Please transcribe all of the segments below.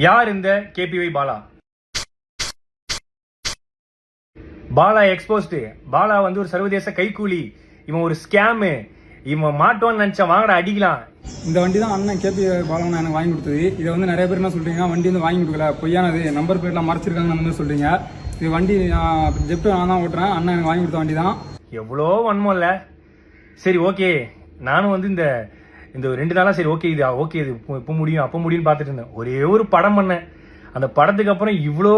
யார் இந்த KPY Bala? Bala exposed. Bala வந்து ஒரு சர்வதேச கைக்கூலி. இவன் ஒரு ஸ்கேமு. இவன் மாட்டோன்னு நினைச்சா வாங்கடா அடிக்கலாம். இந்த வண்டி தான் அண்ணன் கேபிஒய் பாலா எனக்கு வாங்கி கொடுத்தது. இதை வந்து நிறைய பேர் என்ன சொல்றீங்க, வண்டி வந்து வாங்கி கொடுக்கல, பொய்யானது, நம்பர் பிளேட்லாம் மறைச்சிருக்காங்கன்னு வந்து சொல்றீங்க. இது வண்டி ஜெப்டோ நான் தான் ஓட்டுறேன். அண்ணன் எனக்கு வாங்கி கொடுத்த வண்டி தான். எவ்வளோ வன்மம் இல்லை. சரி ஓகே, நானும் வந்து இந்த 2 நாளா சரி ஓகே இது ஓகே இது இப்போ முடியும் அப்போ முடியும்னு பார்த்துட்டு இருந்தேன். ஒரே ஒரு படம் பண்ணேன். அந்த படத்துக்கு அப்புறம் இவ்வளோ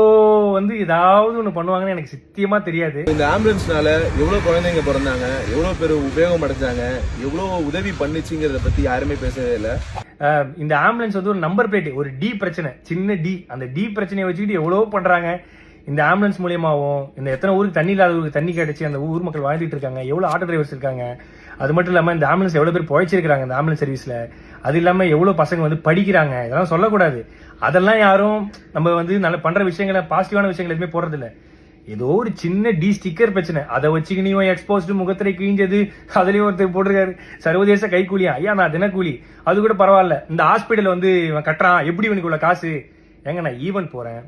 வந்து ஏதாவது ஒன்று பண்ணுவாங்கன்னு எனக்கு சத்தியமா தெரியாது. இந்த ஆம்புலன்ஸ்னால எவ்வளோ குழந்தைங்க பிறந்தாங்க, எவ்வளோ பேர் உபயோகம் அடைஞ்சாங்க, எவ்வளோ உதவி பண்ணிச்சுங்கிறத பத்தி யாருமே பேசவே இல்லை. இந்த ஆம்புலன்ஸ் வந்து ஒரு நம்பர் பிளேட், ஒரு டி பிரச்சனை, சின்ன டி, அந்த டி பிரச்சனையை வச்சுக்கிட்டு எவ்வளோ பண்றாங்க. இந்த ஆம்புலன்ஸ் மூலியமாகவும் இந்த எத்தனை ஊருக்கு தண்ணி இல்லாத ஊருக்கு தண்ணி கிடைச்சி அந்த ஊர் மக்கள் வாழ்ந்துட்டு இருக்காங்க. எவ்வளோ ஆட்டோ டிரைவர்ஸ் இருக்காங்க. அது மட்டும் இல்லாமல் இந்த ஆம்புலன்ஸ் எவ்வளோ பேர் பிழைச்சிருக்காங்க இந்த ஆம்புலன்ஸ் சர்வீஸ்ல. அது இல்லாமல் எவ்வளோ பசங்க வந்து படிக்கிறாங்க. இதெல்லாம் சொல்லக்கூடாது. அதெல்லாம் யாரும் நம்ம வந்து நல்ல பண்ற விஷயங்களை, பாசிட்டிவான விஷயங்கள் எதுவுமே போடுறதில்ல. ஏதோ ஒரு சின்ன டி ஸ்டிக்கர் பிரச்சனை, அதை வச்சுக்கு நீ எக்ஸ்போஸ்டு முகத்திரை கிழிஞ்சது, அதுலயும் ஒருத்தர் போட்டிருக்காரு சர்வதேச கைக்கூலியா. ஐயா நான் தினக்கூலி, அது கூட பரவாயில்ல. இந்த ஹாஸ்பிட்டல் வந்து இவன் கட்டுறான், எப்படி இவனுக்கு உள்ள காசு? ஏங்க நான் ஈவென்ட் போறேன்,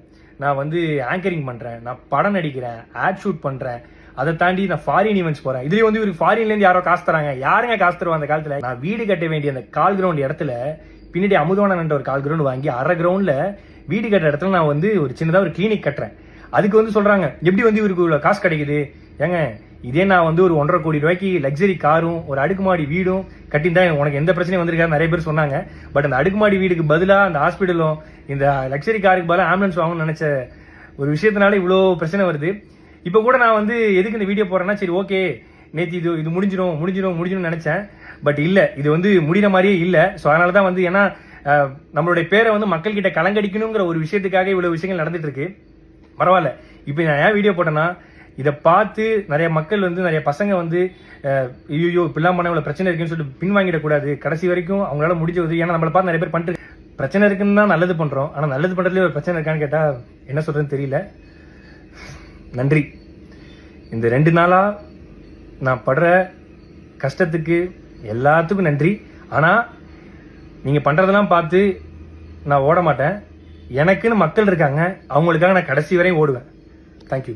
நான் வந்து ஆங்கரிங் பண்றேன், நான் படம் நடிக்கிறேன், ஆட் ஷூட் பண்றேன், அதை தாண்டி நான் ஃபாரின் ஈவெண்ட்ஸ் போறேன். இதுலயும் வந்து ஒரு ஃபாரின்ல இருந்து யாரோ காசு தராங்க. யாருங்க காசு தருவா அந்த காலத்துல? நான் வீடு கட்ட வேண்டிய அந்த கால் கிரவுண்ட் இடத்துல பின்னாடி அமுதவானன் ஒரு கால் கிரவுண்ட் வாங்கி அரை கிரவுண்ட்ல வீடு கட்டுற இடத்துல நான் வந்து ஒரு சின்னதா ஒரு கிளினிக் கட்டுறேன். அதுக்கு வந்து சொல்றாங்க எப்படி வந்து இவருக்கு காசு கிடைக்குது? ஏங்க இதே நான் வந்து ஒரு 1.5 கோடி ரூபாய்க்கு லக்ஸரி காரும் ஒரு அடுக்குமாடி வீடும் கட்டியிருந்தா உனக்கு எந்த பிரச்சனையும் வந்திருக்காரு நிறைய பேர் சொன்னாங்க. பட் அந்த அடுக்குமாடி வீடுக்கு பதிலா அந்த ஹாஸ்பிட்டலும் இந்த லக்ஸரி காருக்கு பதிலாக ஆம்புலன்ஸ் வாங்கணும்னு நினைச்ச ஒரு விஷயத்தினால இவ்வளோ பிரச்சனை வருது. இப்போ கூட நான் வந்து எதுக்கு இந்த வீடியோ போடுறேன்னா, சரி ஓகே நேற்று இது முடிஞ்சிடும் நினைச்சேன். பட் இல்லை, இது வந்து முடிகிற மாதிரியே இல்லை. ஸோ அதனால தான் வந்து ஏன்னா நம்மளுடைய பேரை வந்து மக்கள் கிட்ட கலங்கடிக்கணுங்கிற ஒரு விஷயத்துக்காக இவ்வளவு விஷயங்கள் நடந்துட்டு இருக்கு. பரவாயில்ல. இப்போ நான் ஏன் வீடியோ போட்டேன்னா, இதை பார்த்து நிறைய மக்கள் வந்து நிறைய பசங்க வந்து ஐயோ இப்படிலாம் பண்ண இவ்வளோ பிரச்சனை இருக்குன்னு சொல்லிட்டு பின்வாங்கிடக்கூடாது. கடைசி வரைக்கும் அவங்களால முடிஞ்சது. ஏன்னா நம்மளை பார்த்து நிறைய பேர் பண்ணிட்டு பிரச்சனை இருக்குன்னு தான் நல்லது பண்றோம். ஆனால் நல்லது பண்றதுலேயே ஒரு பிரச்சனை இருக்கான்னு கேட்டா என்ன சொல்றதுன்னு தெரியல. நன்றி. இந்த 2 நாளா நான் படுற கஷ்டத்துக்கு எல்லாத்துக்கும் நன்றி. ஆனா நீங்க பண்றதெல்லாம் பார்த்து நான் ஓட மாட்டேன். எனக்குன்னு மக்கள் இருக்காங்க, அவங்களுக்காக நான் கடைசி வரையும் ஓடுவேன். தேங்க்யூ.